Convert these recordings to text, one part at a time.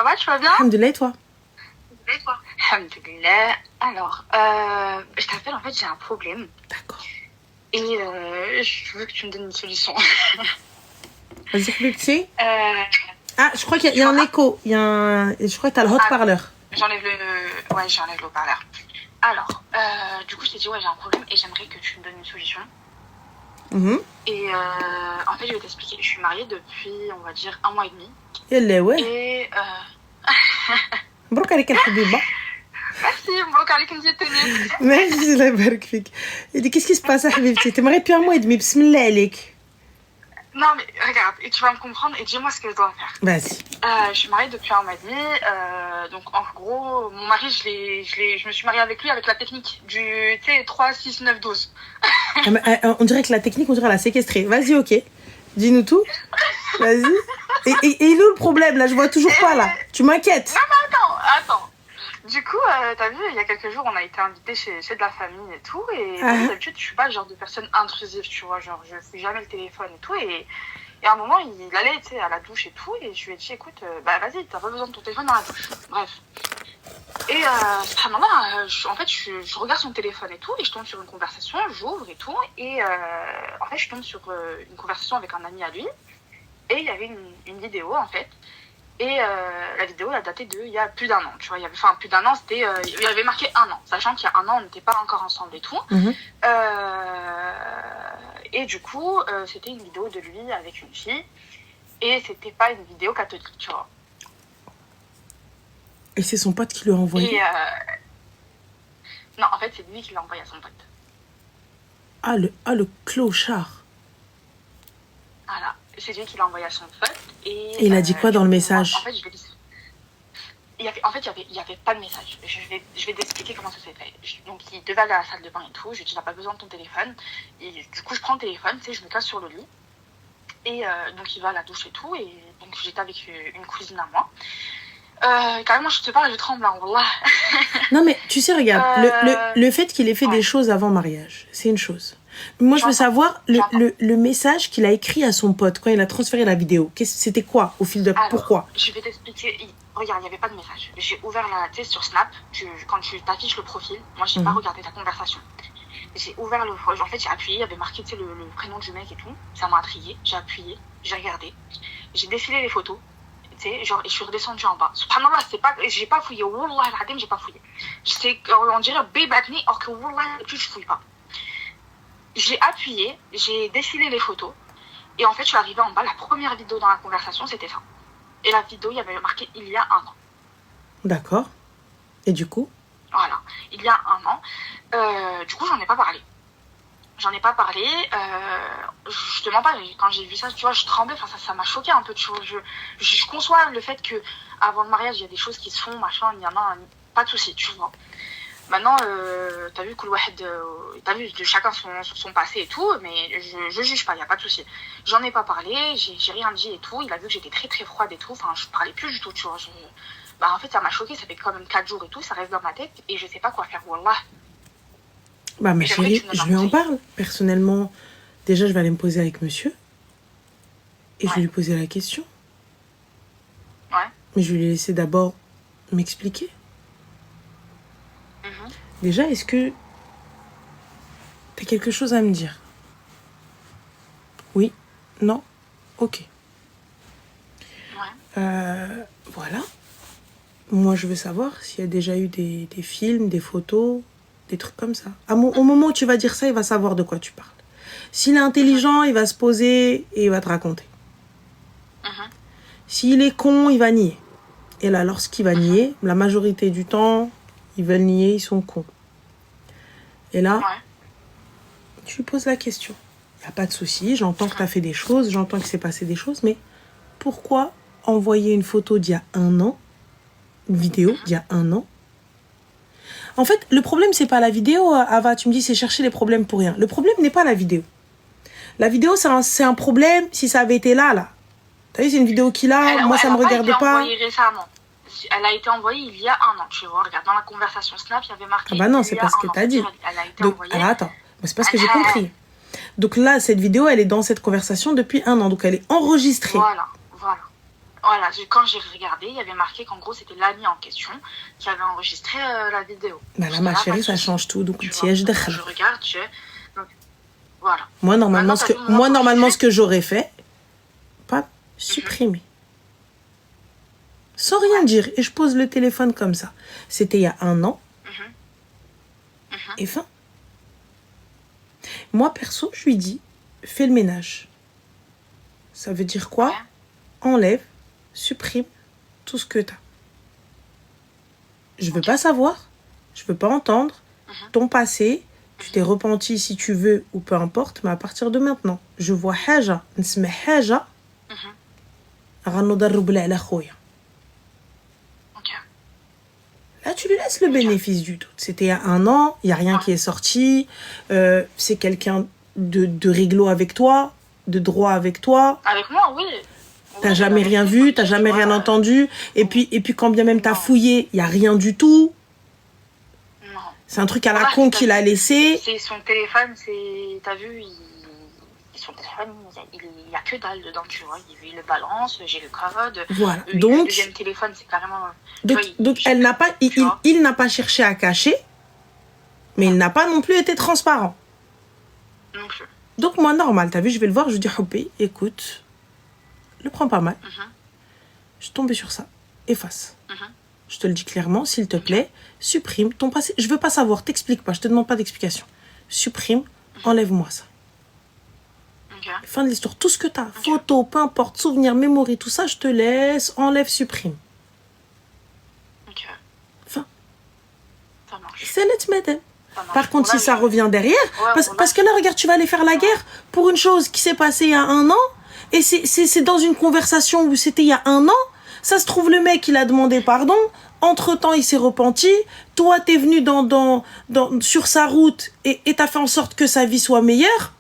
va, tu vas bien? Alhamdoulilah, et toi? Et toi? Alhamdoulilah. Alors, je t'appelle, en fait, j'ai un problème. D'accord. Et je veux que tu me donnes une solution. Vas-y, petit. Euh, Je crois qu'il y a un écho. Je crois que t'as le haut-parleur. J'enlève j'enlève le haut-parleur. Alors, du coup, je t'ai dit, ouais, j'ai un problème et j'aimerais que tu me donnes une solution. Et en fait, je vais t'expliquer. Je suis mariée depuis, on va dire, 1 mois et demi. يلا واه Et مبروك عليك الحبيبة. merci, مبروك عليك انتي التانية. Merci, الله يبارك فيك. Qu'est-ce qui se passe, حبيبتي? T'es mariée depuis 1 mois et demi. بسم الله عليك. Non, mais regarde, et tu vas me comprendre et dis-moi ce que je dois faire. Vas-y. Je suis mariée depuis 1 mois et demi. Donc, en gros, mon mari, je me suis mariée avec lui avec la technique du, tu sais, 3, 6, 9, 12. On dirait que la technique, on dirait la séquestrer. Vas-y, ok. Dis-nous tout. Vas-y. Et il est où le problème, là? Je vois toujours pas, là. Tu m'inquiètes. Non, mais attends. Du coup, t'as vu, il y a quelques jours, on a été invités chez de la famille et tout. Et d'habitude, je suis pas le genre de personne intrusive, tu vois. Genre, je fais jamais le téléphone et tout. Et à un moment, il allait, tu sais, à la douche et tout. Et je lui ai dit, écoute, vas-y, t'as pas besoin de ton téléphone dans la douche. Bref. Et en fait, je regarde son téléphone et tout. Et je tombe sur une conversation, j'ouvre et tout. Et en fait, je tombe sur une conversation avec un ami à lui. Et il y avait une vidéo, en fait. Et la vidéo, elle datait il y a plus d'1 an, tu vois. Plus d'1 an, c'était... il y avait marqué 1 an, sachant qu'il y a 1 an, on n'était pas encore ensemble et tout. Et du coup, c'était une vidéo de lui avec une fille. Et c'était pas une vidéo catholique, tu vois. Et c'est son pote qui lui a envoyé? Et non, en fait, c'est lui qui l'a envoyé à son pote. Le clochard. Voilà. C'est lui qui l'a envoyé à son pote. Et il a dit quoi dans le message? En fait, il y avait pas de message. Je vais t'expliquer comment ça s'est fait. Donc, il devait aller à la salle de bain et tout. Je lui ai dit, t'as pas besoin de ton téléphone. Et du coup, je prends le téléphone, tu sais, je me casse sur le lit. Et donc, il va à la douche et tout. Et donc, j'étais avec une cousine à moi. Carrément, je te parle, je tremble, hein, wallah. Non, mais tu sais, regarde, le fait qu'il ait fait des choses avant mariage, c'est une chose. Moi, je veux savoir le message qu'il a écrit à son pote quand il a transféré la vidéo. C'était quoi au fil de... Pourquoi? Je vais t'expliquer. Regarde, il n'y avait pas de message. J'ai ouvert la tête sur Snap. Quand tu t'affiches le profil, moi, je n'ai pas regardé ta conversation. J'ai ouvert le... En fait, j'ai appuyé. Il y avait marqué, tu sais, le prénom du mec et tout. Ça m'a intrigué. J'ai appuyé. J'ai regardé. J'ai défilé les photos. Tu sais, genre, et je suis redescendue en bas. Subhanallah, j'ai pas fouillé. Wallah, al-Hadim, j'ai pas fouillé. On dirait Bébatni, or que Wallah, plus je fouille pas. J'ai appuyé, j'ai défilé les photos. Et en fait, je suis arrivée en bas. La première vidéo dans la conversation, c'était ça. Et la vidéo, il y avait marqué il y a 1 an. D'accord. Et du coup? Voilà. Il y a 1 an. Du coup, j'en ai pas parlé. Je te mens pas, quand j'ai vu ça, tu vois, je tremblais. Enfin, ça m'a choqué un peu. Tu vois, je conçois le fait que avant le mariage, il y a des choses qui se font, machin, il y en a pas de souci, tu vois. Maintenant, t'as vu chacun son passé et tout, mais je juge pas, y a pas de souci. J'en ai pas parlé, j'ai rien dit et tout. Il a vu que j'étais très très froide et tout. Enfin, je parlais plus du tout, tu vois. En fait, ça m'a choqué. Ça fait quand même 4 jours et tout. Ça reste dans ma tête et je sais pas quoi faire. Wallah. Ma chérie, je lui en parle. Personnellement, déjà, je vais aller me poser avec monsieur. Et je vais lui poser la question. Ouais. Mais je vais lui laisser d'abord m'expliquer. Déjà, est-ce que t'as quelque chose à me dire? Oui? Non? Ok. Voilà. Moi, je veux savoir s'il y a déjà eu des films, des photos, des trucs comme ça. Au moment où tu vas dire ça, il va savoir de quoi tu parles. S'il est intelligent, il va se poser et il va te raconter. S'il est con, il va nier. Et là, lorsqu'il va nier, la majorité du temps, ils veulent nier, ils sont cons. Et là, tu lui poses la question. Il n'y a pas de souci, j'entends que tu as fait des choses, j'entends qu'il s'est passé des choses, mais pourquoi envoyer une photo d'il y a 1 an, une vidéo d'il y a 1 an? En fait, le problème, c'est pas la vidéo, Ava. Tu me dis, c'est chercher les problèmes pour rien. Le problème n'est pas la vidéo. La vidéo, c'est un problème si ça avait été là. T'as vu, c'est une vidéo qu'il a, moi, ça me regarde pas. Récemment. Elle a été envoyée il y a 1 an, tu vois. Regarde, dans la conversation Snap, il y avait marqué... Ah bah non, c'est pas ce que t'as dit. Elle a été envoyée... Alors attends, c'est pas ce que j'ai compris. Donc là, cette vidéo, elle est dans cette conversation depuis 1 an. Donc elle est enregistrée. Voilà. Voilà, quand j'ai regardé, il y avait marqué qu'en gros, c'était l'ami en question qui avait enregistré la vidéo. Bah là, ma chérie, ça change tout. Donc, je regarde, donc, voilà. Moi, normalement, ce que j'aurais fait, pas supprimer. Sans rien dire. Et je pose le téléphone comme ça. C'était il y a 1 an. Et fin. Moi, perso, je lui dis, fais le ménage. Ça veut dire quoi? Enlève, supprime tout ce que t'as. Je veux pas savoir. Je veux pas entendre ton passé. Tu t'es repenti si tu veux ou peu importe. Mais à partir de maintenant, je vois haja, نسمع haja. غنضرب لها على خويا. Là, tu lui laisses le bénéfice du doute. C'était il y a 1 an, il n'y a rien qui est sorti. C'est quelqu'un de réglo avec toi, de droit avec toi. Avec moi, oui. T'as jamais rien vu, t'as jamais rien entendu. Et puis quand bien même t'as fouillé, il n'y a rien du tout. Non. C'est un truc à la con qu'il a laissé. C'est son téléphone, t'as vu, son téléphone, il n'y a que dalle dedans, tu vois. Il le balance, j'ai le code. Voilà. Le deuxième téléphone, c'est carrément... Donc elle n'a pas, il n'a pas cherché à cacher, mais il n'a pas non plus été transparent. Non plus. Donc moi, normal, t'as vu, je vais le voir, je lui dis, Houpi, écoute, le prends pas mal. Je suis tombée sur ça. Efface. Je te le dis clairement, s'il te plaît, supprime ton passé. Je veux pas savoir, t'explique pas, je te demande pas d'explication. Supprime, enlève-moi ça. Fin de l'histoire. Tout ce que t'as, photos, peu importe, souvenirs, mémoire, tout ça, je te laisse, enlève, supprime. Fin. Ça marche. C'est net, madame. Par contre, si ça revient derrière, parce que là, regarde, tu vas aller faire la guerre pour une chose qui s'est passée il y a 1 an, et c'est dans une conversation où c'était il y a 1 an, ça se trouve, le mec, il a demandé pardon, entre-temps, il s'est repenti, toi, t'es venu sur sa route, et t'as fait en sorte que sa vie soit meilleure.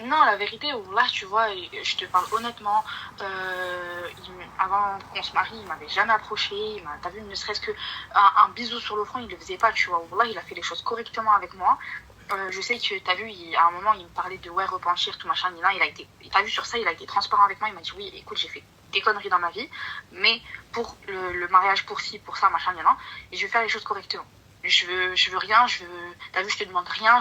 Non, la vérité, là, tu vois, je te parle honnêtement, avant qu'on se marie, il m'avait jamais approché, t'as vu, ne serait-ce que un bisou sur le front, il le faisait pas, tu vois. Là, il a fait les choses correctement avec moi. Je sais que, t'as vu, à un moment, il me parlait de repentir, tout machin, t'as vu, sur ça, il a été transparent avec moi, il m'a dit, oui, écoute, j'ai fait des conneries dans ma vie, mais pour le mariage, pour ci, pour ça, machin, et je vais faire les choses correctement. Je veux rien, t'as vu, je te demande rien,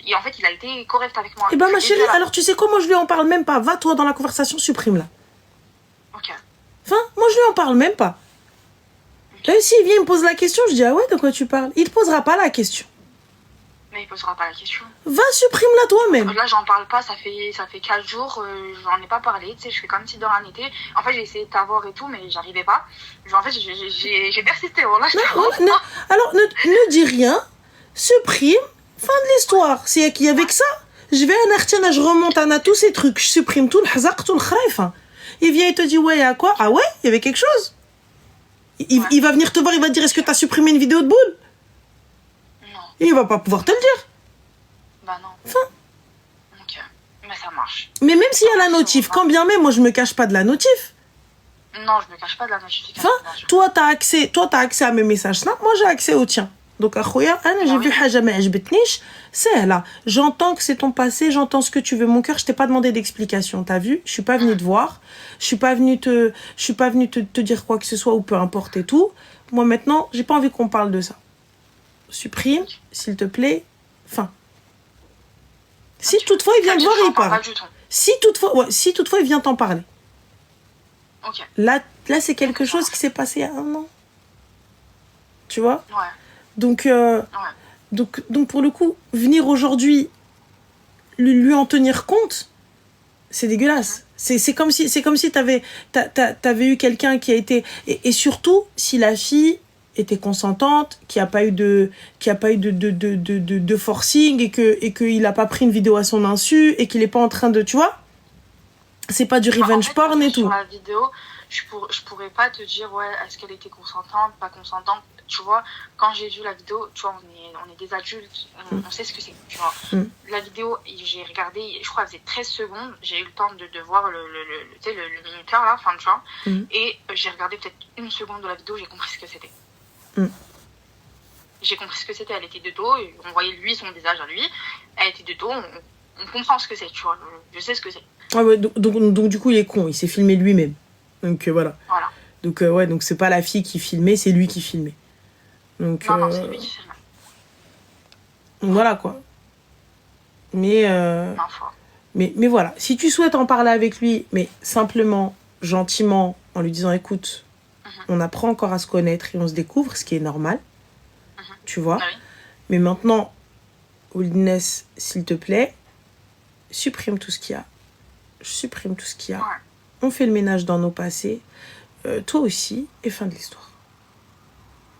et en fait, il a été correct avec moi. Eh ben, ma chérie, alors tu sais quoi, moi je lui en parle même pas. Va toi dans la conversation, supprime-la. Ok. Enfin, moi je lui en parle même pas. Là, s'il vient, il me pose la question, je dis, ah ouais, de quoi tu parles? Il te posera pas la question. Mais il posera pas la question. Va, supprime-la toi-même. Là, j'en parle pas, ça fait 4 jours, j'en ai pas parlé, tu sais, je fais comme si de rien n'était. En fait, j'ai essayé de t'avoir et tout, mais j'arrivais pas. En fait, j'ai persisté. Là, alors, ne dis rien, supprime, fin de l'histoire. C'est qu'il y avait que ça. Je vais à Nartiana, je remonte à tous ces trucs, je supprime tout le hazak, tout le khaif. Il vient et te dit, ouais, il y a quoi? Ah ouais, il y avait quelque chose. Il va venir te voir, il va te dire, est-ce que t'as supprimé une vidéo de boule? Et il va pas pouvoir te le dire. Bah non. Enfin. Ok. Mais ça marche. Mais même s'il y a la notif, quand bien même, moi je me cache pas de la notif. Non, je me cache pas de la notification. Enfin, toi t'as accès à mes messages Snap, moi j'ai accès au tien. Donc akhoya, j'ai vu haja ma ajbetnish, c'est là. J'entends que c'est ton passé, j'entends ce que tu veux. Mon cœur, je t'ai pas demandé d'explication, t'as vu? Je suis pas venue te voir, je suis pas venue te dire quoi que ce soit ou peu importe et tout. Moi maintenant, j'ai pas envie qu'on parle de ça. Supprime, s'il te plaît, fin. Si toutefois il vient te voir et il parle. Si toutefois il vient t'en parler. Okay. Là c'est quelque chose qui s'est passé il y a 1 an. Tu vois? Ouais. Donc pour le coup, venir aujourd'hui lui en tenir compte, c'est dégueulasse. C'est comme si t'avais eu quelqu'un qui a été et surtout si la fille était consentante, qu'il n'y a pas eu de forcing et qu'il a pas pris une vidéo à son insu et qu'il est pas en train de, tu vois, c'est pas du revenge porn et tout. Sur la vidéo, je pourrais pas te dire ouais, est-ce qu'elle était consentante, pas consentante, tu vois. Quand j'ai vu la vidéo, tu vois, on est des adultes, on sait ce que c'est, tu vois. La vidéo, j'ai regardé, je crois, elle faisait 13 secondes, j'ai eu le temps de voir le minuteur là, enfin, tu vois. Et j'ai regardé peut-être 1 seconde de la vidéo, j'ai compris ce que c'était. J'ai compris ce que c'était, elle était de dos, et on voyait lui, son visage à lui, elle était de dos, on comprend ce que c'est, tu vois, je sais ce que c'est. Ah ouais, donc du coup il est con, il s'est filmé lui-même. Donc voilà. Voilà. Donc ouais, donc c'est pas la fille qui filmait, c'est lui qui filmait. Donc Non, c'est lui qui filmait. Voilà quoi. Mais mais voilà, si tu souhaites en parler avec lui, mais simplement, gentiment, en lui disant écoute, on apprend encore à se connaître et on se découvre, ce qui est normal. Tu vois. Oui. Mais maintenant, Holiness, s'il te plaît, supprime tout ce qu'il y a. Supprime tout ce qu'il y a. Ouais. On fait le ménage dans nos passés. Toi aussi, et fin de l'histoire.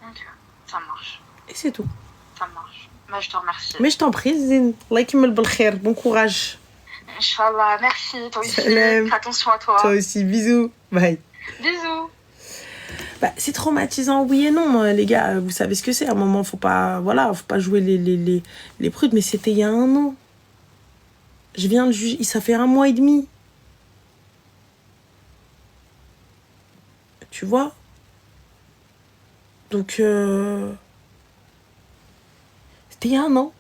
Ok, ça marche. Et c'est tout. Ça marche. Bah, je te remercie. Mais je t'en prie, Zine. Allah yakmel bil khair. Bon courage. Inch'Allah, merci. Toi aussi. Salam. Fais attention à toi. Toi aussi, bisous. Bye. Bisous. Bah, c'est traumatisant, oui et non, les gars. Vous savez ce que c'est. À un moment, faut pas jouer les prudes. Mais c'était il y a 1 an. Je viens de juger. Ça fait 1 mois et demi. Tu vois? Donc, c'était il y a 1 an.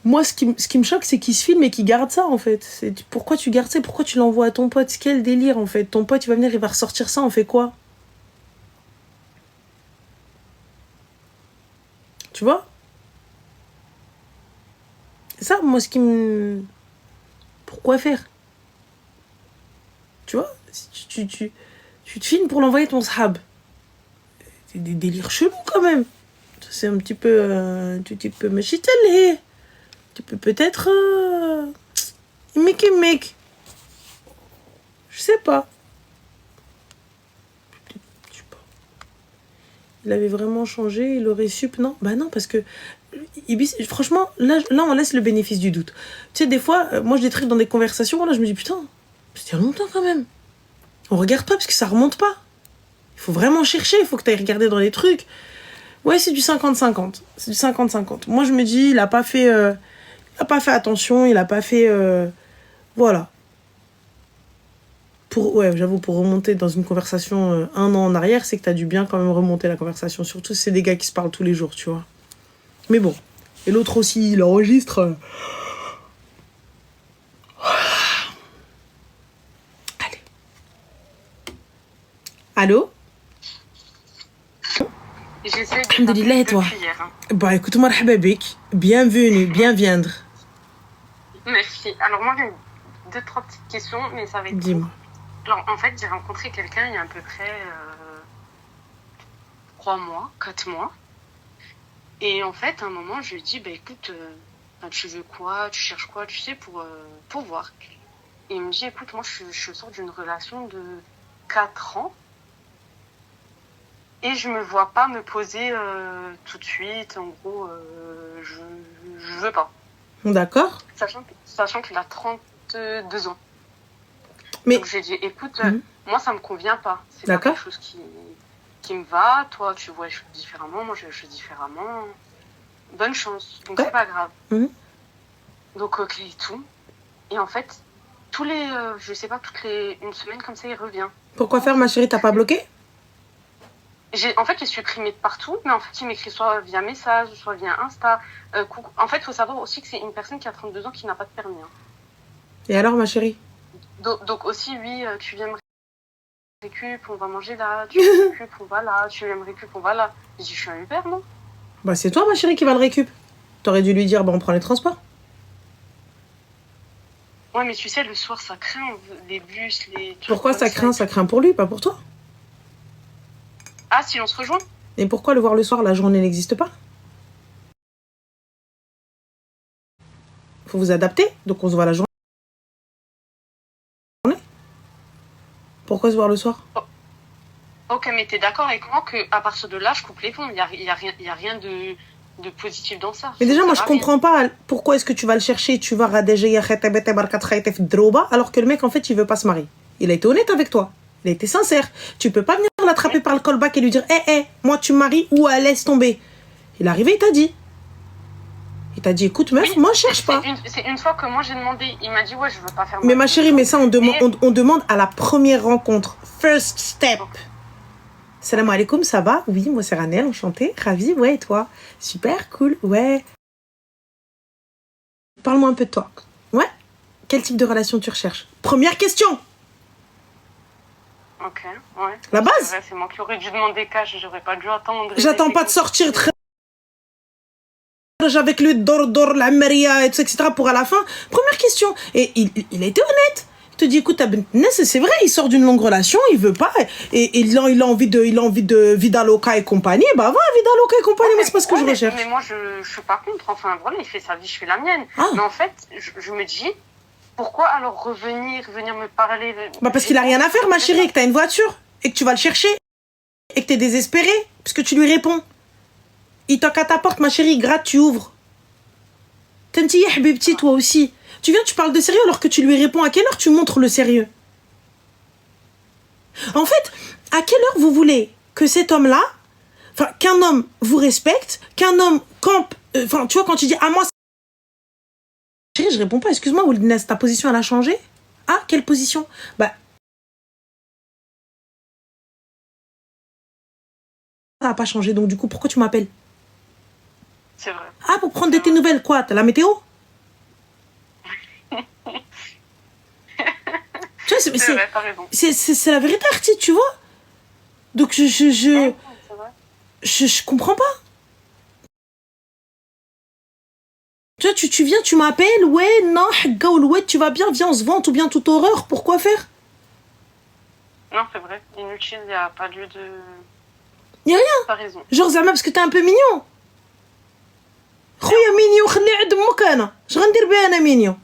Moi, ce qui me choque, c'est qu'il se filme et qu'il garde ça, en fait. Pourquoi tu gardes ça? Pourquoi tu l'envoies à ton pote? Quel délire, en fait. Ton pote, il va venir, il va ressortir ça, on fait quoi? Tu vois? C'est ça, moi, ce qui me... Pourquoi faire? Tu vois? Tu te filmes pour l'envoyer à ton sahab. C'est des délires chelous, quand même. C'est un petit peu... tu peux me chiteler. Tu peux peut-être... mec. Je sais pas. Il avait vraiment changé, il aurait su... Non, bah non, parce que... Ibis, franchement, là, on laisse le bénéfice du doute. Tu sais, des fois, moi, je détripe dans des conversations, là, je me dis, putain, c'était il y a longtemps, quand même. On regarde pas, parce que ça remonte pas. Il faut vraiment chercher, il faut que tu ailles regarder dans les trucs. Ouais, c'est du 50-50. C'est du 50-50. Moi, je me dis, il a pas fait attention, il a pas fait... voilà. J'avoue, pour remonter dans une conversation 1 an en arrière, c'est que t'as dû bien quand même remonter la conversation. Surtout si c'est des gars qui se parlent tous les jours, tu vois. Mais bon. Et l'autre aussi, il enregistre. Allez. Allô? J'essaie de Alhamdoulilah, et toi? hier, hein. Bah écoute, marhaba bik. Bienvenue, bien viendre. Merci. Alors moi, j'ai 2-3 petites questions, mais ça va être... Dis-moi. Alors, en fait, j'ai rencontré quelqu'un il y a à peu près 3 mois, 4 mois. Et en fait, à un moment, je lui ai dit, bah écoute, tu veux quoi? Tu cherches quoi? Tu sais, pour voir. Et il me dit, écoute, moi, je sors d'une relation de 4 ans. Et je me vois pas me poser tout de suite. En gros, je veux pas. D'accord. Sachant qu'il a 32 ans. Mais... Donc j'ai dit, écoute, moi ça me convient pas. C'est pas D'accord. quelque chose qui me va. Toi, tu vois les choses différemment. Moi, je vois différemment. Bonne chance. Donc Ouais. c'est pas grave. Mhm. Donc ok et tout. Et en fait, toutes les 1 semaine comme ça, il revient. Pourquoi faire, ma chérie? T'as pas bloqué? En fait, j'ai supprimé de partout, mais en fait, il m'écrit soit via message, soit via Insta. Coucou. En fait, il faut savoir aussi que c'est une personne qui a 32 ans qui n'a pas de permis. Hein. Et alors, ma chérie? Donc aussi, oui, tu viens me récup, on va manger là. Tu viens me récup, on va là. Tu viens me récup, on va là. Je dis, je suis un Uber, non? Bah c'est toi, ma chérie, qui va le récup. T'aurais dû lui dire, bah on prend les transports. Ouais, mais tu sais, le soir, ça craint. Les bus, les... Pourquoi ça craint? Ça craint pour lui, pas pour toi. Ah, si on se rejoint? Et pourquoi le voir le soir? La journée n'existe pas. Faut vous adapter, donc on se voit la journée. Pourquoi se voir le soir? Ok, mais t'es d'accord avec moi qu'à partir de là, je coupe les ponts. Il y a rien de positif dans ça. Mais déjà, Ça moi, va je comprends pas pourquoi est-ce que tu vas le chercher, tu vas radeger alors que le mec, en fait, il veut pas se marier. Il a été honnête avec toi. Il a été sincère. Tu peux pas venir l'attraper par le callback et lui dire, moi, tu me maries ou laisse tomber. Il est arrivé, il t'a dit. Il t'a dit, écoute, meuf, moi, je cherche pas. C'est une fois que moi, j'ai demandé. Il m'a dit, ouais, je veux pas faire Mais ma chérie, mais ça, on demande à la première rencontre. First step. Salam alaikum, ça va? Oui, moi c'est Ranel, enchantée, ravie, ouais, et toi? Super, cool, ouais. Parle-moi un peu de toi. Ouais? Quel type de relation tu recherches? Première question! Ok, ouais. La base. C'est moi qui aurais dû demander cash, j'aurais pas dû attendre. J'attends pas de sortir très avec le dor, la maria, etc. pour à la fin. Première question. Et il a été honnête. Il te dit, écoute, c'est vrai, il sort d'une longue relation, il veut pas, et il a envie de Vida Loca et compagnie, bah va, Vida Loca et compagnie, mais c'est pas ce que je recherche. Mais moi, je suis pas contre, enfin, voilà, il fait sa vie, je fais la mienne. Mais en fait, je me dis, pourquoi alors venir me parler Bah parce qu'il a rien à faire, ma chérie, que t'as une voiture, et que tu vas le chercher, et que t'es désespéré, parce que tu lui réponds. Il toque à ta porte, ma chérie, gratte, tu ouvres. Tanti, petit, toi aussi. Tu viens, tu parles de sérieux alors que tu lui réponds. À quelle heure tu montres le sérieux? En fait, à quelle heure vous voulez que cet homme-là, enfin, qu'un homme vous respecte, qu'un homme campe, enfin, tu vois, quand tu dis, ah, moi, chérie, je réponds pas, excuse-moi, Oulinès, ta position, elle a changé? Ah, quelle position? Bah, ça n'a pas changé, donc du coup, pourquoi tu m'appelles? C'est vrai. Ah, pour prendre de tes nouvelles, quoi? T'as la météo? Tu vois, c'est la vérité, Artie, tu vois. Donc je comprends pas. Tu vois, tu viens, tu m'appelles, ouais, non, ouais, tu vas bien, viens, on se vante ou bien toute horreur, pourquoi faire? Non, c'est vrai, inutile, il n'y a pas lieu de... Y a rien. T'as raison. Genre, Zama, parce que t'es un peu mignon. خويا مينيو خلي عند امك انا اش غندير بها انا مينيو.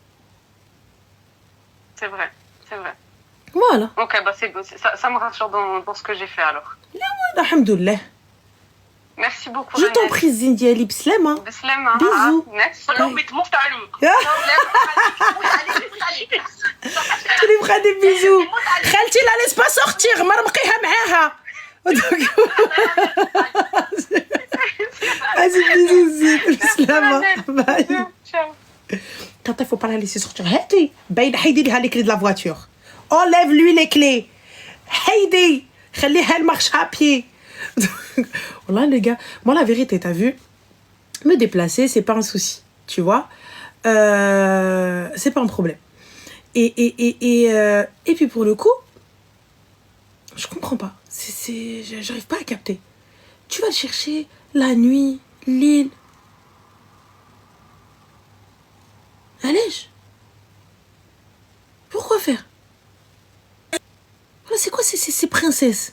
C'est vrai, c'est vrai. Voilà. Ok, bah c'est beau, ça me rassure dans ce que j'ai fait alors. Alhamdoulilah. Merci beaucoup. Je t'en prie, Zindiali, بسلامة. بسلامة. Bisous. Merci. Tu lui feras des bisous. Khalti la laisse pas sortir, ما نبقيها معاها. Vas-y, bisous, بسلامة. Bye. Ciao. Quand il faut pas la laisser sortir. Heidi, Heidi lui a les clés de la voiture. Enlève-lui les clés. Heidi, elle marche à pied. Voilà, les gars. Moi, la vérité, t'as vu, me déplacer, c'est pas un souci. Tu vois, c'est pas un problème. Et puis pour le coup, je comprends pas. J'arrive pas à capter. Tu vas le chercher la nuit, l'île. Allège. Pourquoi faire? Voilà, c'est quoi ces princesses?